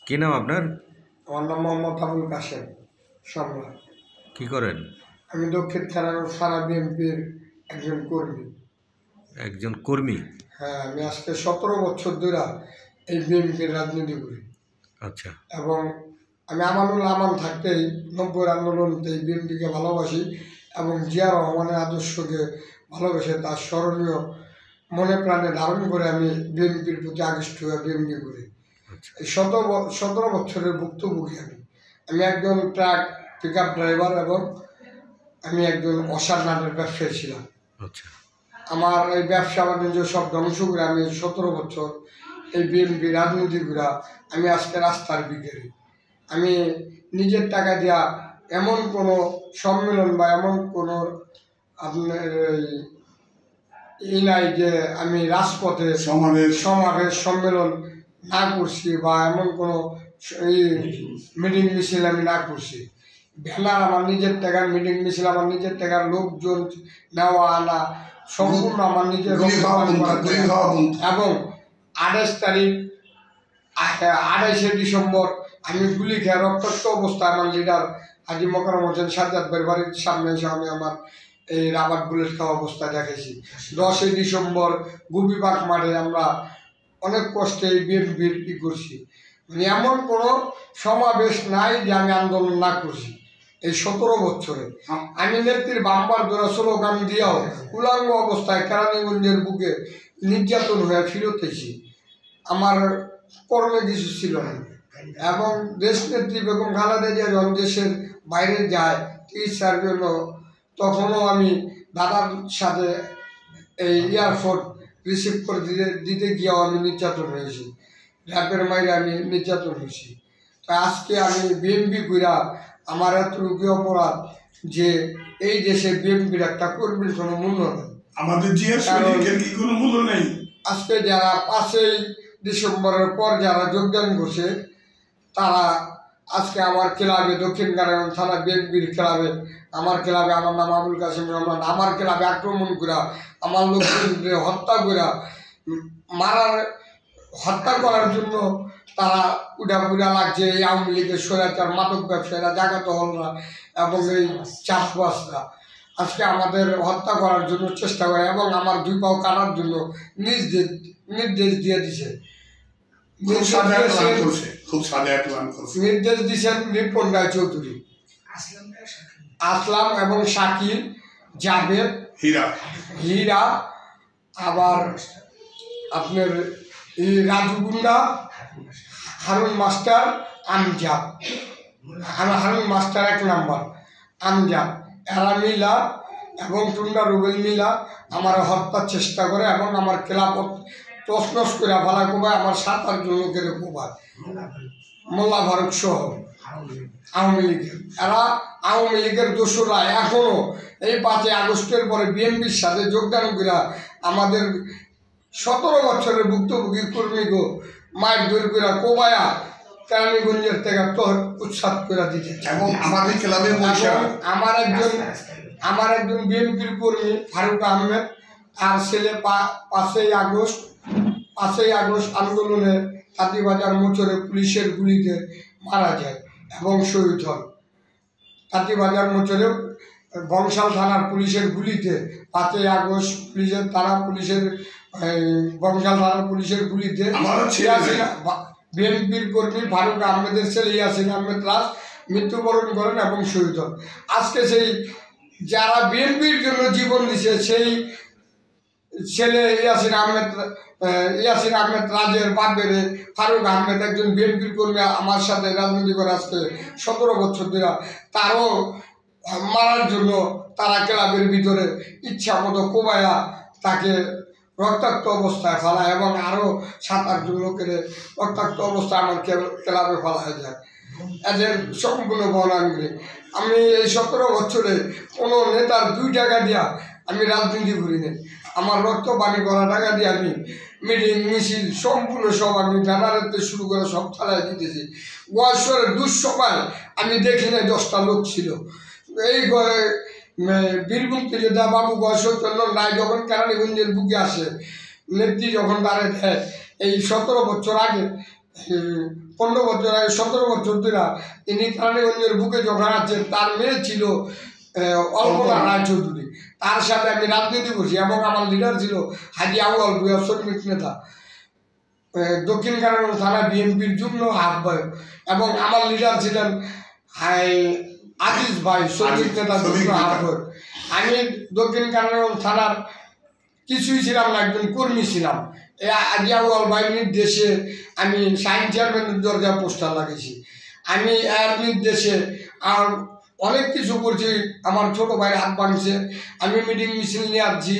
কি নাম আপনার? আমার নাম মোহাম্মদ আবুল কাশেম সম্রাট। কি করেন? আমি দক্ষিণ থানা বিএনপির একজন কর্মী। একজন কর্মী? হ্যাঁ, আমি আজকে 17 বছর ধরে এই বিএনপির রাজনীতি করি। আচ্ছা। এবং আমি আমানুল আমান থাকতেই 90-এর আন্দোলনতে এই বিএনপিকে ভালোবাসি এবং জিয়া রহমানের আদর্শকে ভালোবেসে তার স্মরণীয় মনে প্রাণে ধারণ করে আমি বিএনপির প্রতি আকৃষ্ট হয়ে বিএনপি করি। এই 17 বছরের ভুক্তভোগী আমি একজন ট্রাক পিক আপ ড্রাইভার এবং আমি একজন অসার নাটের ব্যবসায়ী ছিলাম। আচ্ছা। আমার এই ব্যবসা বাণিজ্য সব ধ্বংস করে আমি 17 বছর এই বিএনপি রাজনীতি করে আমি আজকে রাস্তার বিকেলে আমি নিজের টাকা দিয়া এমন কোনো সম্মেলন বা এমন কোনো আপনার এই নাই যে আমি রাজপথে সমাবেশ সম্মেলন না করছি বা এমন কোনো এই মিটিং মিছিল আমি না করছি। ব্যানার আমার নিজের টাকার, মিটিং মিছিল আমার নিজের টাকার, লোকজন নেওয়া আনা সম্পূর্ণ আমার নিজের। এবং 28 তারিখ 28শে ডিসেম্বর আমি গুলি খেয়ে রক্তাক্ত অবস্থায় আমার লিডার হাজি মোকাররম হোসেন সাজ্জাদ ভাইয়ের বাড়ির সামনে এসে আমি আমার এই রাবার বুলেট খাওয়া অবস্থায় দেখেছি। 10শে ডিসেম্বর গুপিবাগ মাঠে আমরা অনেক কষ্টে এই বিএনপির ই করছি। মানে এমন কোনো সমাবেশ নাই যে আমি আন্দোলন না করছি। এই 17 বছরে আমি নেত্রীর বাম্পার ধরে স্লোগান দিয়েও উলাঙ্গ অবস্থায় কেরানীগঞ্জের বুকে নির্যাতন হয়ে ফিরতেছি। আমার কর্মে কিছু ছিল না। এবং দেশ নেত্রী বেগম খালেদা জিয়া যখন দেশের বাইরে যায় চিকিৎসার জন্য, তখনও আমি দাদার সাথে এই এয়ারপোর্ট রিসিভ করে দিতে গিয়েও আমি নির্যাতন হয়েছি। র্যাপের মাইরে আমি নির্যাতন হয়েছি। তাই আজকে আমি বিএনপি কইরা আমার এত রুগী অপরাধ যে এই দেশে বিএনপির একটা কর্মীর কোনো মূল্য নেই। আমাদের জিয়ার শরীরের কি কোনো মূল্য নেই? আজকে যারা 5ই ডিসেম্বরের পর যারা যোগদান করছে তারা আজকে আমার ক্লাবে, দক্ষিণ কারাগার থানা বিএনপির ক্লাবে, আমার ক্লাবে, আমার নাম আবুল কাশেম রহমান, আমার ক্লাবে আক্রমণ করা, আমার লোকজনকে হত্যা করা, হত্যা করার জন্য তারা উড়া লাগছে। এই আওয়ামী লীগের স্বৈরাচার মাদক ব্যবসায়ীরা, জাগাত হলরা এবং এই চাষবাসরা আজকে আমাদের হত্যা করার জন্য চেষ্টা করে এবং আমার 2 পাও কাটার জন্য নির্দেশ দিয়ে দিছে। নির্দেশ দিয়েছেন রিপন রায় চৌধুরী, আসলাম এবং শাকিল, জাভেদ, হীরা, আবার আপনার রাজু গুন্ডা, Harun master, Amjad, Harun master 1 number, Amjad, এরা মিলা এবং টুন্ডা রুবেল মিলা আমার হত্যার চেষ্টা করে এবং আমার ক্লাব তছনছ করে ফেলা কোবায়। আমার 7-8 জন লোকের কোবায়, মোল্লা ফারুক সহ আওয়ামী লীগের। এরা আওয়ামী লীগের দোসররা এখনও এই 5ই আগস্টের পরে বিএনপির সাথে যোগদান করে আমাদের 17 বছরের ভুক্তভোগী কর্মীকে মাইক দূর করে কোবায়া কেরানীগঞ্জের থেকে উৎসাহ করে দিতে। এবং আমাদের ক্লাবে আমার একজন বিএনপির কর্মী ফারুক আহমেদ, তার ছেলে 5ই আগস্ট আন্দোলনে তাঁতিবাজার মোচরে পুলিশের গুলিতে মারা যায় এবং শহীদ হন। তাঁতিবাজার মোচরে বংশাল থানার পুলিশের গুলিতে 5ই আগস্ট পুলিশের বংশাল থানার পুলিশের গুলিতে বিএনপির কর্মী ফারুক আহমেদের ছেলে ইয়াসিন আহমেদ রাজ মৃত্যুবরণ করেন এবং শহীদ হন। আজকে সেই যারা বিএনপির জন্য জীবন দিছে সেই ছেলে ইয়াসিন আহমেদ রাজের বাপের ফারুক আহমেদ একজন বিএনপির কর্মী আমার সাথে রাজনীতি করে আজকে 17 বছর ধরে, তারও মারার জন্য তারা ক্লাবের ভিতরে ইচ্ছা মতো কোবায়া তাকে রক্তাক্ত অবস্থায় ফেলায় এবং আরও 7-8 জন লোকের রক্তাক্ত অবস্থায় আমার ক্লাবে ফেলা যায়। এদের সম্পূর্ণ বনাঙ্গি আমি এই 17 বছরে কোনো নেতার 2 টাকা দিয়া আমি রাজনীতি করি নাই। আমার রক্ত পানি করা টাকা দিয়ে আমি মিটিং মিছিল সম্পূর্ণ সব আমি ব্যানারেতে শুরু করে সব চালাই দিতেছি। গোয়াশ্বরের দুঃসময় আমি দেখি নাই 10টা লোক ছিল। এই বীরভূম থেকে যা বাবু গোয়াশ্বরচন্দ্র রায় যখন কেরানীগঞ্জের বুকে আসে, নেত্রী যখন দাঁড়িয়ে দেয় এই 17 বছর আগে 15 বছর আগে 17 বছর ধরে ইনি কেরানীগঞ্জের বুকে যখন আছেন, তার মেয়ে ছিল অল্পনা রায়চৌধুরী, তার সাথে আমি রাজনীতি করছি এবং আমার লিডার ছিল হাজি আউয়াল ভূঁইয়া শ্রমিক নেতা, দক্ষিণ কেরানীগঞ্জ থানা বিএনপির যুগ্ম আহ্বায়ক, এবং আমার লিডার ছিলেন আজিজ ভাই শ্রমিক নেতা যুগ্ম আহ্বায়ক। আমি দক্ষিণ কেরানীগঞ্জ থানার কিছুই ছিলাম না, একজন কর্মী ছিলাম। হাজি আউয়াল ভাইয়ের নির্দেশে আমি সাইন চেয়ারম্যানের দরজা পোস্টার লাগিয়েছি, আমি এর নির্দেশে আর অনেক কিছু করছি। আমার ছোট ভাই হাত ভাঙছে, আমি মিটিং মিছিল নিয়ে আসছি,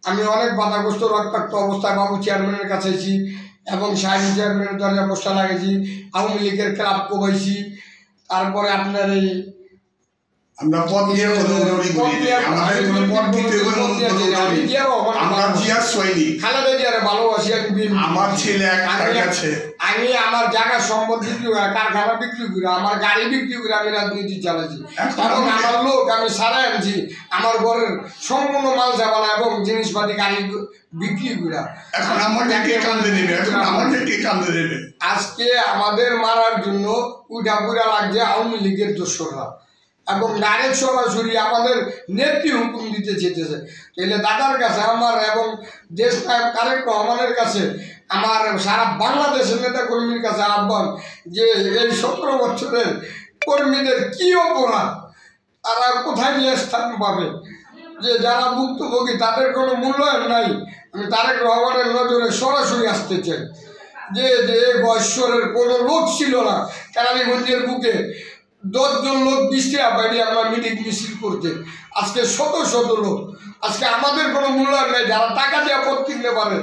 আমি অনেক বাধাগ্রস্ত রক্তাক্ত অবস্থায় বাবু চেয়ারম্যানের কাছে আছি এবং সাইন চেয়ারম্যানের দরজা পোস্টার লাগিয়েছি, আওয়ামী লীগের ক্লাব কমাইছি। তারপরে আপনার এই আমরা পদ নিয়ে খালেদা জিয়ারে ভালোবাসি। আমার ছেলে আমি আমার জায়গা সম্পদ বিক্রি করে, কারখানা বিক্রি করে, আমার গাড়ি বিক্রি করে আমি রাজনীতি চালাইছি এবং আমার লোক আমি সারাই আনছি, আমার ঘরের সম্পূর্ণ মাল চাবানা এবং জিনিসপাতি গাড়ি বিক্রি করে। আজকে আমাদের মারার জন্য উঠা পুরা লাগছে আওয়ামী লীগের দোসররা এবং ডাইরেক্ট সরাসরি আমাদের নেত্রী হুকুম দিতে চেয়েছে। তাহলে দাদার কাছে আমার এবং দেশ নায়ক তারেক রহমানের কাছে আমার সারা বাংলাদেশের নেতা কর্মীর কাছে আহ্বান যে এই 17 বছরের কর্মীদের কি অপরাধ, তারা কোথায় নিয়ে স্থান পাবে, যে যারা ভুক্তভোগী তাদের কোনো মূল্যায়ন নাই। আমি তারেক রহমানের নজরে সরাসরি আসতে চাই যে বৎসরের কোনো লোক ছিল না কেরানীগঞ্জের বুকে 10 জন লোক 20 টাকা বাইরে আমরা মিটিং মিছিল করতে, আজকে শত শত লোক। আজকে আমাদের কোনো মূল্যায়ন নেই, যারা টাকা দিয়ে পদ কিনতে পারে,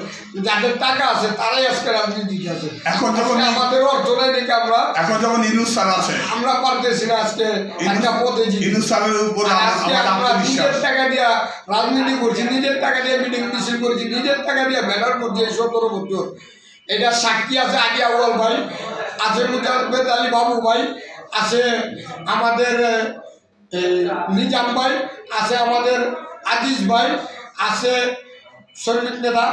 যাদের টাকা আছে তারাই আজকে রাজনীতি আছে। এখন যখন আমাদের অর্থনৈতিক আমরা পারতেছি না আজকে একটা পদে আজকে আমরা নিজের টাকা দিয়ে রাজনীতি করছি, নিজের টাকা দিয়ে মিটিং মিছিল করছি, নিজের টাকা দিয়ে ব্যানার করছি এই 17 বছর। এটা সাক্ষী আছে হাজি আউয়াল ভাই, আছে মুজাহিদ আলী বাবু ভাই, আছে আমাদের নিজাম ভাই, আছে আমাদের আজিজ ভাই, আছে শ্রমিক নেতা,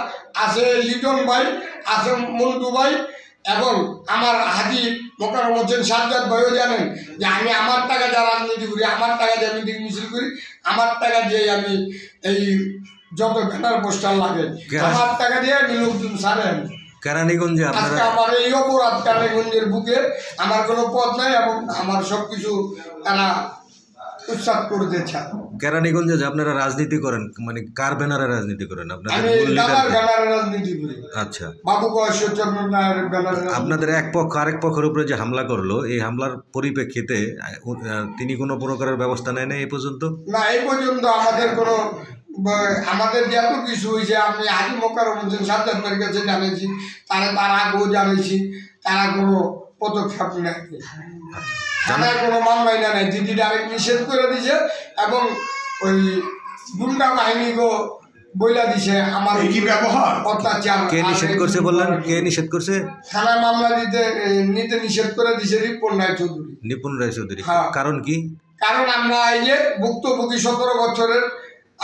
আছে লিটন ভাই, আছে মন্টু ভাই এবং আমার হাজি মোকাররম হোসেন সাজ্জাদ ভাইও জানেন যে আমি আমার টাকা দিয়ে রাজনীতি করি, আমার টাকা দিয়ে মিটিং মিছিল করি, আমার টাকা দিয়ে আমি এই যত ব্যানার পোস্টার লাগে আমার টাকা দিয়ে আমি লোকজন ছাড়েন। কেরানীগঞ্জে আজকে আমার এই অপরাধ কেরানীগঞ্জের বুকে আমার কোনো পথ নাই এবং আমার সবকিছু তারা উৎসাহ করতে চায়। কেরানীগঞ্জে যে আপনারা রাজনীতি করেন, মানে কার ব্যানারে রাজনীতি করেন? আপনাদের রাজনীতি করি। আচ্ছা, বাবু ব্যানারে। আপনাদের এক পক্ষ আরেক পক্ষের উপরে যে হামলা করলো, এই হামলার পরিপ্রেক্ষিতে তিনি কোনো প্রকারের ব্যবস্থা নেয় না এই পর্যন্ত? না, এই পর্যন্ত আমাদের যত কিছু হয়েছে আমি হাজি মোকাররম হোসেন সাজ্জাদ ভাইয়ের কাছে জানিয়েছি, তার আগেও জানিয়েছি, তারা কোনো পদক্ষেপ নেয়, থানায় কোনো মামলাই নেয়। দিদি ডাইরেক্ট নিষেধ করে দিছে এবং ওই গুন্ডা বাহিনীকেও বইলা দিছে আমার কি ব্যবহার অত্যাচার। কে নিষেধ করছে বললেন? কে নিষেধ করছে? থানায় মামলা নিতে নিষেধ করে দিছে নিপুণ রায়চৌধুরী। নিপুণ রায়চৌধুরী, হ্যাঁ। কারণ কি? কারণ আমরা এই যে ভুক্তভোগী 17 বছরের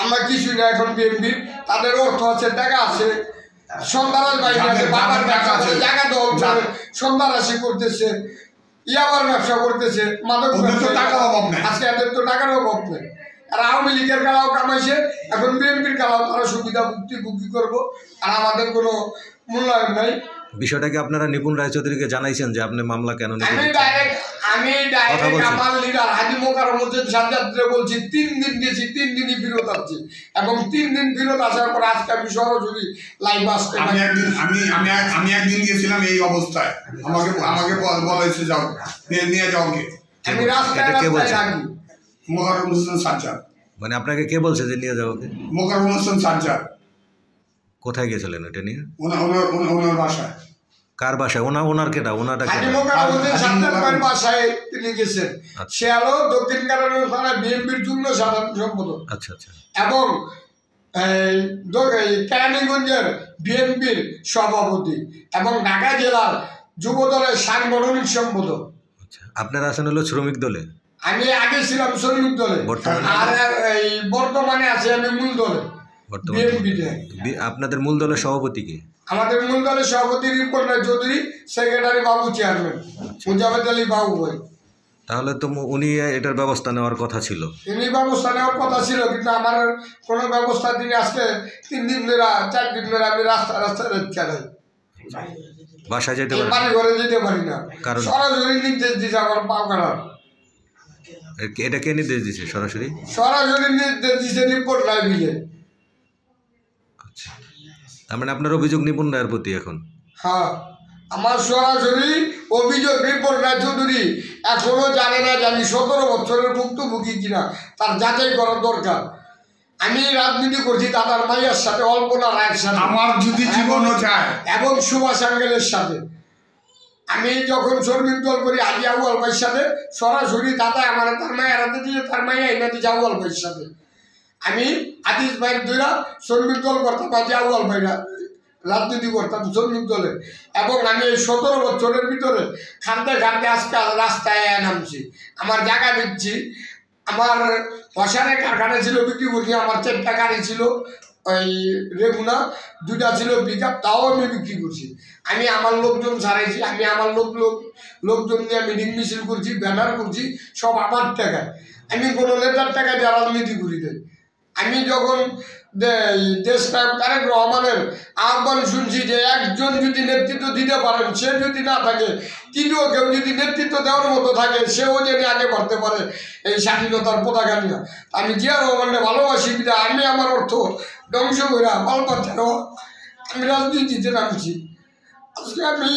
আমরা কিছুই না, এখন বিএনপি তাদের অর্থ আছে, টাকা আছে, সন্ত্রাস বাহিনী আছে, বাবার টাকা আছে, জায়গা দল সন্ত্রাসী করতেছে, ইয়াবার ব্যবসা করতেছে, মাদক টাকার অভাব নেই। আজকে এদের তো টাকার অভাব নেই। আর আওয়ামী লীগের কালাও কামাইছে, এখন বিএনপির কালাও তারা সুবিধা ভুক্তি করবো, আর আমাদের কোনো মূল্যায়ন নাই। বিষয়টা কি আপনারা নিপুণ রায়চৌধুরীকে জানাইছেন যে আপনি মামলা কেন নিতে? আমি ডাইরেক্ট আমার লিডার হাজি মোকাররম হোসেন সাজ্জাদকে বলছি 3 দিন গেছি, 3 দিনই ফেরত আসছি এবং 3 দিন ফেরত আসার পর আজকে আমি সরাসরি লাইভ আসতে। আমি একদিন গিয়েছিলাম এই অবস্থায়, আমাকে বলা হয়েছে যাও নিয়ে যাও কে। আমি রাস্তায় থাকি। মোকাররম হোসেন সাজ্জাদ। মানে আপনাকে কে বলছে যে নিয়ে যাও কে? মোকাররম হোসেন সাজ্জাদ। কোথায় গেছিলেন এটা নিয়ে? ওনার বাসায়। কার বাসায়? ওনার কেটা? ওনারটা হাজি মোকাররম হোসেন সাজ্জাদ বাসায় তিনি গেছেন। সে হলো দক্ষিণ কেরানীগঞ্জ থানা বিএনপির যুগ্ম সাধারণ সম্পাদক। আচ্ছা আচ্ছা। এবং কেরানীগঞ্জের বিএনপির সভাপতি এবং ঢাকা জেলার যুব দলের সাংগঠনিক সম্পাদক। আচ্ছা, আপনারা আছেন হলো শ্রমিক দলে? আমি আগে ছিলাম শ্রমিক দলে, আর এই বর্তমানে আছি আমি মূল দলে। বর্তমানে আপনাদের মূল দলের সভাপতি কে? আমাদের মূল দলের সভাপতি রিপন রায় চৌধুরী, সেক্রেটারি বাবু, চেয়ারম্যান মুজাবেদ আলী বাবু ভাই। তাহলে তো উনি এটার ব্যবস্থা নেওয়ার কথা ছিল। তিনি ব্যবস্থা নেওয়ার কথা ছিল, কিন্তু আমার কোনো ব্যবস্থা তিনি আজকে 3 দিন ধরে 4 দিন ধরে আমি রাস্তায় যাই, বাসায় যেতে পারি, বাড়ি ঘরে যেতে পারি না। কারণ সরাসরি নির্দেশ দিচ্ছে আমার পাও কাটার। এটা কে নির্দেশ দিচ্ছে? সরাসরি নির্দেশ দিচ্ছে রিপোর্ট রায় মিলে। আচ্ছা, তার মানে আপনার অভিযোগ নিপুণ রায়ের প্রতি এখন? হ্যাঁ, আমার সরাসরি অভিযোগ রিপোর্ট রায় চৌধুরী এখনো জানে না যে আমি 17 বছরের ভুক্তভোগী কিনা, তার যাচাই করার দরকার। আমি রাজনীতি করছি দাদার মাইয়ার সাথে, অল্পনা রায়ের সাথে, আমার যদি জীবনও চায়, এবং সুভাষ আঙ্গেলের সাথে। আমি যখন শ্রমিক দল করি আজি আউয়াল ভাইয়ের সাথে, সরাসরি দাদা আমার তার মায়ের হাতে দিয়ে, তার মাইয়া এনে দিয়েছে আউয়াল ভাইয়ের সাথে। আমি আদিস ভাইয়ের দুইরা শ্রমিক দল করতাম, আজি আউয়াল ভাইরা রাজনীতি করতাম শ্রমিক দলে। এবং আমি এই 17 বছরের ভিতরে খাটতে খাটতে আজকে রাস্তায় নামছি, আমার জায়গা দিচ্ছি। আমার অসারে কারখানা ছিল, বিক্রি করছি। আমার 4টা গাড়ি ছিল, ওই রেগুনা 2টা ছিল পিকআপ, তাও আমি বিক্রি করছি। আমি আমার লোকজন ছাড়াইছি, আমি আমার লোকজন নিয়ে মিটিং মিছিল করছি, ব্যানার করছি, সব আমার টাকায়। আমি কোনো নেতার টাকায় দিয়ে রাজনীতি করি নাই। আমি যখন দেশনায়ক তারেক রহমানের আহ্বান শুনছি যে একজন যদি নেতৃত্ব দিতে পারেন, সে যদি না থাকে, তৃতীয় কেউ যদি নেতৃত্ব দেওয়ার মতো থাকে, সেও যেন আগে বাড়তে পারে এই স্বাধীনতার পতাকা নিয়ে। আমি জিয়া রহমানকে ভালোবাসি, আমি আমার অর্থ ধ্বংস করে পাল্পাচ্ছেও আমি রাজনীতিতে নামছি। আজকে আমি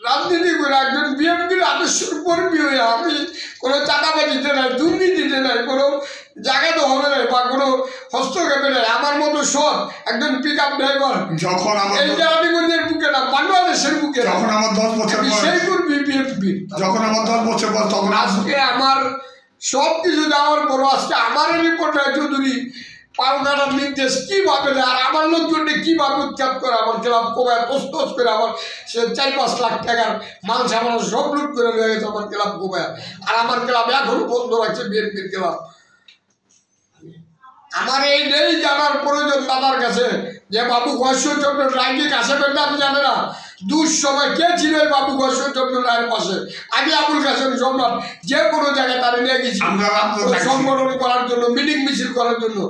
রাজনীতি করে একজন বিএনপির আদর্শের কর্মী হয়ে আমি কোনো চাঁদাবাজিতে নাই, দুর্নীতিতে নাই, কোনো জায়গা দখলে নাই, বা কোনো হস্তক্ষেপে নাই। আমার মতো সৎ একজন পিকআপ ড্রাইভার যখন এই জারানিগঞ্জের বুকে না, বাংলাদেশের বুকে, যখন আমার 10 বছর সেই কর্মী বিএনপি। যখন আমার 10 বছর বয়স, তখন আজকে আমার সব কিছু যাওয়ার পর আজকে আমার রিপোর্ট রায় চৌধুরী পাওনাটার নির্দেশ কীভাবে দেয়, আর আমার লোকজনকে কীভাবে উৎখাত করে আমার ক্লাব কোবায় তোষ করে আমার সে 4-5 লাখ টাকার মাল সামান সব লুট করে নিয়ে গেছে আমার ক্লাব কোবায়। আর আমার ক্লাব এখনো বন্ধ রাখছে, বিএনপির ক্লাব। আমার এই নেই জানার প্রয়োজন দাদার কাছে যে বাবু ঘোষচন্দ্র রায়কে কাছে পেলে আমি জানে না দুঃসময় কে ছিল এই বাবু ঘোষচন্দ্র রায়ের পাশে। আমি আবুল কাসেম সম্রাট যে কোনো জায়গায় তারা নিয়ে গেছি সংগঠন করার জন্য, মিটিং মিছিল করার জন্য।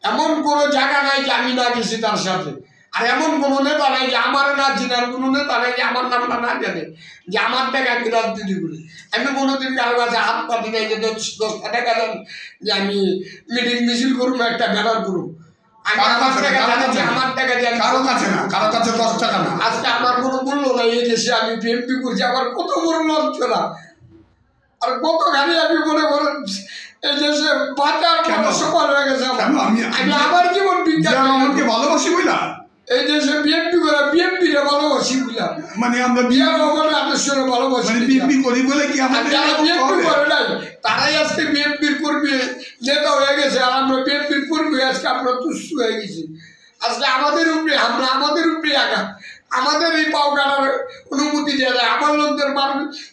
এমন কোনো জায়গা নাই যে আমি না গেছি তার সাথে। আর এমন কোনো নেতা নাই যে আমার না চিনার, কোনো নেতা নাই যে আমার নামটা না জানে, যে আমার টাকা আমি রাজনীতি করি। আমি কোনোদিন কারো কাছে হাত পাতি নাই যে 10টা টাকা দেন যে আমি মিটিং মিছিল করুন, একটা ব্যানার করুন। আমি আমার টাকা জানাচ্ছি, আমার টাকা দিয়ে কারো কাছে না, কারো কাছে 10 টাকা না। আজকে আমার কোনো মূল্য নাই এই দেশে। আমি বিএনপি করছি, আমার কত বড় লজ্জা, আর কত গাড়ি আমি মনে করেন এই দেশে বাঁচার সমান হয়ে গেছে। আমি আমার জীবন বিজ্ঞানকে ভালোবাসি বইলা এই দেশে বিএনপি করে, বিএনপিরে ভালোবাসি বইলা, মানে আমরা বিয়া রহমানের আদর্শরে ভালোবাসি, বিএনপি করি বলে কি আমাদের যারা বিএনপি করে নাই তারাই আজকে বিএনপির কর্মী নেতা হয়ে গেছে। আর আমরা বিএনপির কর্মী আজকে আমরা তুচ্ছ হয়ে গেছি। আজকে আমাদের উপরে আমরা, আমাদের উপরে আঘাত, আমাদের এই পাও কাটার অনুমতি দেওয়া যায়। আমার লোকদের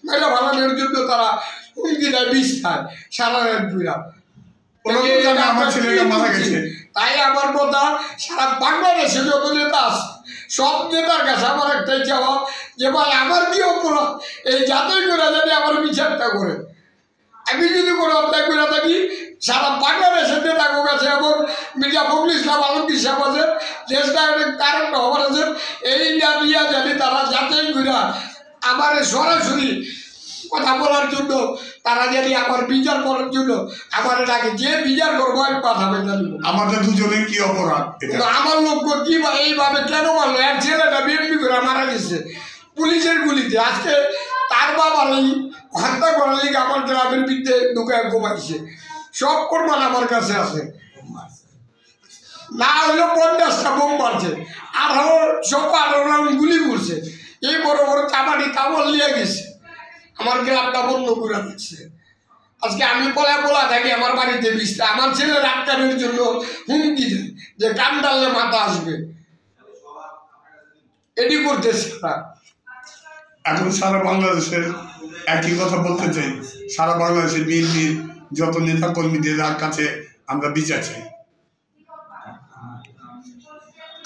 মেলা ভালানোর জন্য তারা হুমকি দেয়, বিষ খায় সারা রাত বুড়া। তাই আমার কথা সারা বাংলাদেশে যত নেতা আছে সব নেতার কাছে আমার একটাই চাওয়া যে ভাই আমার কি অপরাধ, এই যাতেই করে যদি আমার বিচারটা করে। আমি যদি কোনো অন্যায় করে থাকি সারা বাংলাদেশের নেতার কাছে এবং মির্জা ফখরুল ইসলাম আলমগীর সাহেব আছেন, দেশনায়ক তারেক রহমান আছেন, এই নিয়ে জানি তারা যাতেই করে আমার সরাসরি কথা বলার জন্য, তারা যদি আমার বিচার করার জন্য আমার ডাকে, যে বিচার করবো আমি পাঠাবে জানি। আমাদের দুজনের কি অপরাধ? আমার লোক কি এইভাবে কেন মারলো? এক ছেলেটা বিএনপি করে মারা গেছে পুলিশের গুলিতে। আজকে তার বাবার এই হত্যা করার লিগে আমার গ্রামের বিরুদ্ধে ঢুকায় ঘুমাইছে। সব প্রমাণ আমার কাছে আছে। না হইলো 50টা বোম মারছে, 18 রাউন্ড গুলি করছে, এই বড় বড় চাপাটি কামড় লিয়ে গেছে, আমার গ্রামটা বন্ধ করে দিচ্ছে। আজকে আমি বলা থাকি আমার বাড়িতে বিষটা, আমার ছেলে রাতকানের জন্য হুমকি দেয় যে কান ডাললে মাথা আসবে, এটি করতেছে। এখন সারা বাংলাদেশের একই কথা বলতে চাই, সারা বাংলাদেশের বিএনপির যত নেতা কর্মীদের কাছে আমরা বিচার চাই।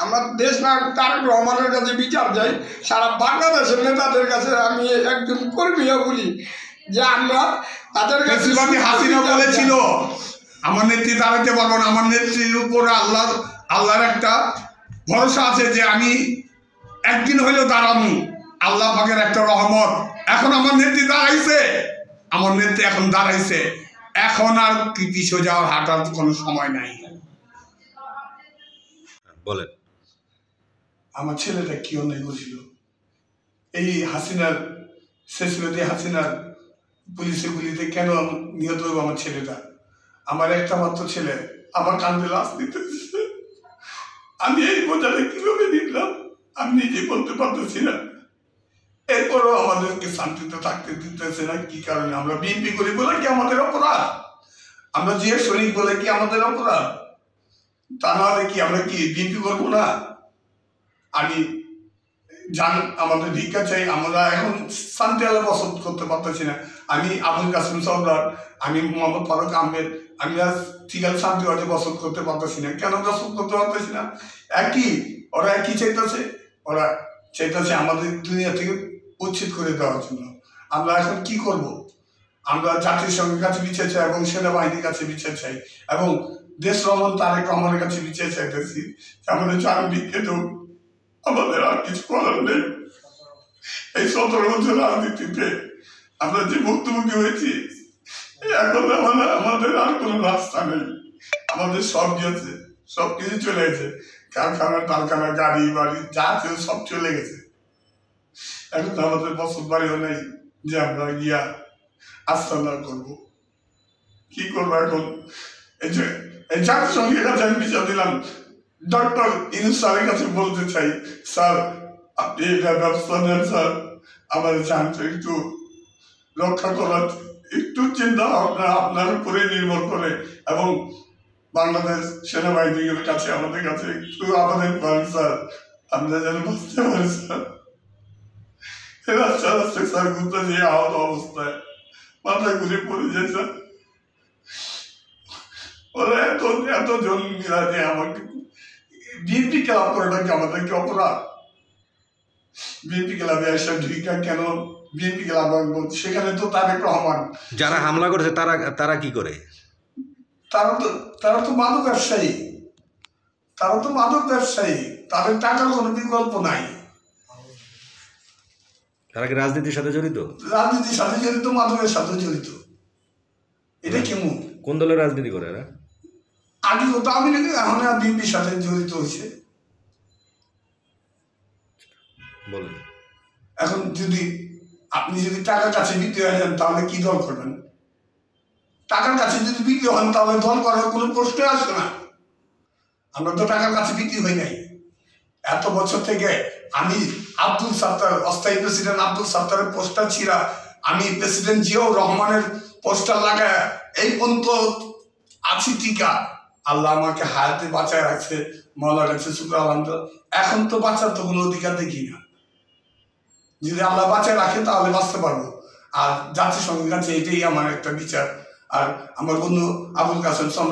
আমরা দেশ নায়ক তারেক রহমানের কাছে বিচার চাই, সারা বাংলাদেশের নেতাদের কাছে আমি একজন কর্মীও বলি যে আমরা তাদের কাছে। হাসিনা বলেছিল আমার নেত্রী দাঁড়াতে পারবো না, আমার নেত্রীর উপরে আল্লাহর একটা ভরসা আছে যে আমি একদিন হইলেও দাঁড়াবো, আল্লাহ পাকের একটা রহমত। এখন আমার নেত্রী দাঁড়াইছে, আমার নেত্রী এখন দাঁড়াইছে, এখন আর কি পিছু যাওয়ার হাঁটার কোনো সময় নাই। বলেন আমার ছেলেটা কি অন্যায় করছিল? এই হাসিনার শেষরতি হাসিনার পুলিশে গুলিতে কেন নিহত হইব আমার ছেলেটা? আমার একটা মাত্র ছেলে, আমার কান্দে লাশ দিতেছে। আমি এই বোঝাটা কিভাবে দিলাম আমি নিজেই বলতে পারতেছি না। এরপরও আমাদেরকে শান্তিতে থাকতে দিতেছে না। কি কারণে? আমরা বিএনপি করি বলে কি আমাদের অপরাধ? আমরা যে সৈনিক বলে কি আমাদের অপরাধ? তা না হলে কি আমরা কি বিএনপি করবো না? আমি জান আমাদের ভিক্ষা চাই, আমরা এখন শান্তি আলো বসত করতে পারতেছি না। আমি আবুল কাসেম সরদার, আমি মোহাম্মদ ফারুক আহমেদ, আমি আজ ঠিক আছে শান্তি বাজে বসত করতে পারতেছি না। কেন বসত করতে পারতেছি না? ওরা একই চাইতেছে, ওরা চাইতেছে আমাদের দুনিয়া থেকে উচ্ছেদ করে দেওয়ার জন্য। আমরা এখন কি করব? আমরা জাতিসংঘের কাছে বিচার চাই এবং সেনাবাহিনীর কাছে বিচার চাই এবং দেশ রহমান তারেক রহমানের কাছে বিচার চাইতেছি। আমাদের চার বিখ্যাত, আমাদের আর কিছু করার নেই। এই 17 বছর রাজনীতিতে আমরা যে মুক্তমুখী হয়েছি, এখন আমাদের আর কোনো রাস্তা নেই। আমাদের সব গেছে, সব কিছু চলে গেছে, কারখানা টারখানা গাড়ি বাড়ি যা ছিল সব চলে গেছে। এখন আমাদের বসত বাড়িও নেই যে আমরা গিয়া আস্থানা করবো। কি করবো এখন? এই যে এই জাতিসংঘের কাছে আমি বিচার দিলাম, ডক্টর ইউনূস স্যারের কাছে বলতে চাই, স্যার আপনি এটা ব্যবস্থা নেন স্যার, আমাদের চান্স একটু রক্ষা করার একটু চিন্তা ভাবনা আপনার উপরে নির্ভর করে এবং বাংলাদেশ সেনাবাহিনীর কাছে আমাদের কাছে একটু আবেদন করেন স্যার, আমরা যেন বুঝতে পারি স্যার। রাস্তা রাস্তায় স্যার ঘুরতে যেয়ে আহত অবস্থায় মাথায় ঘুরে পড়ে যায় স্যার। ওরা এতজন মিলা যে আমাকে বিএনপি ক্লাব করাটা কি আমাদের কি অপরাধ? বিএনপি ক্লাবে এসে ঢুকা কেন? বিএনপি ক্লাব সেখানে তো তারেক রহমান, যারা হামলা করেছে তারা কি করে? তারা তো মাদক ব্যবসায়ী, তাদের টাকার কোনো বিকল্প নাই। তারা কি রাজনীতির সাথে জড়িত? রাজনীতির সাথে জড়িত, মাদকের সাথে জড়িত। এটা কেমন? কোন দলের রাজনীতি করে এরা? আগে তো আমি নাকি এখন বিএনপির সাথে জড়িত হয়েছে। বলেন এখন আপনি যদি টাকার কাছে বিক্রি হয়ে যান তাহলে কি দল করবেন? টাকার কাছে যদি বিক্রি হন তাহলে দল করার কোনো প্রশ্ন আসবে না। আমরা তো টাকার কাছে বিক্রি হই নাই। এত বছর থেকে আমি আব্দুল সাত্তার, অস্থায়ী প্রেসিডেন্ট আব্দুল সাত্তারের পোস্টার ছিঁড়া, আমি প্রেসিডেন্ট জিয়াউর রহমানের পোস্টার লাগায় এই পর্যন্ত আছি টিকা। আল্লাহ আমাকে হায়াতে বাঁচায় রাখছে, মৌলার কাছে শুকর আলহামদুলিল্লাহ। এখন তো বাঁচার তো কোনো অধিকার দেখি না। যদি আল্লাহ বাঁচায় রাখে তাহলে বাঁচতে পারবো। আর জাতিসংঘের কাছে এটাই আমার একটা বিচার। আর আমার বন্ধু আবুল কাসেম